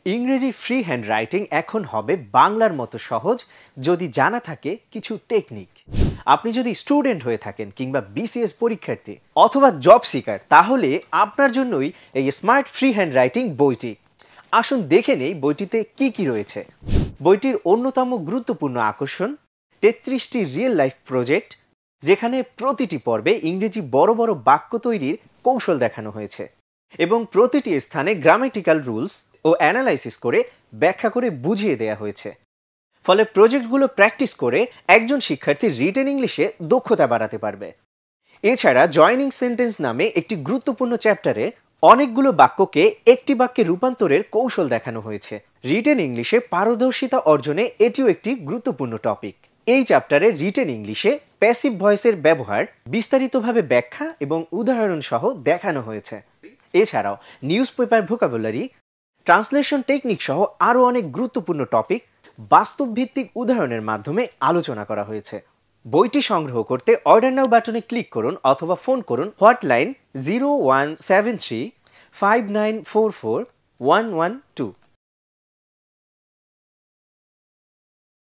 ইংরেজি free hand writing এখন হবে বাংলার মতো সহজ যদি জানা থাকে কিছু টেকনিক। আপনি যদি স্টুডেন্ট হয়ে থাকেন কিংবা বিসিএস পরীক্ষার্থী অথবা জব সিকার, তাহলে আপনার জন্যই এই স্মার্ট ফ্রি হ্যান্ড রাইটিং বইটি। আসুন দেখে নেই বইটিতে কি কি রয়েছে। বইটির অন্যতম গুরুত্বপূর্ণ আকর্ষণ ৩৩টি রিয়েল লাইফ প্রজেক্ট, যেখানে প্রতিটি পর্বে ইংরেজি বড় বড় বাক্য তৈরির কৌশল দেখানো হয়েছে এবং প্রতিটি স্থানে গ্রামেটিক্যাল রুলস ও অ্যানালাইসিস করে ব্যাখ্যা করে বুঝিয়ে দেয়া হয়েছে। ফলে প্রজেক্টগুলো প্র্যাকটিস করে একজন শিক্ষার্থী রিটেন ইংলিশে দক্ষতা বাড়াতে পারবে। এছাড়া জয়নিং সেন্টেন্স নামে একটি গুরুত্বপূর্ণ চ্যাপ্টারে অনেকগুলো বাক্যকে একটি বাক্যে রূপান্তরের কৌশল দেখানো হয়েছে। রিটেন ইংলিশে পারদর্শিতা অর্জনে এটিও একটি গুরুত্বপূর্ণ টপিক। এই চ্যাপ্টারে রিটেন ইংলিশে প্যাসিভ ভয়েসের ব্যবহার বিস্তারিতভাবে ব্যাখ্যা এবং উদাহরণ সহ দেখানো হয়েছে। এছাড়াও news paper vocabulary, translation technique সহ আরও অনেক গুরুত্বপূর্ণ টপিক বাস্তব ভিত্তিক উদাহরণের মাধ্যমে আলোচনা করা হয়েছে। বইটি সংগ্রহ করতে অর্ডার নাও বাটনে ক্লিক করুন অথবা ফোন করুন হটলাইন 0173 5944 112।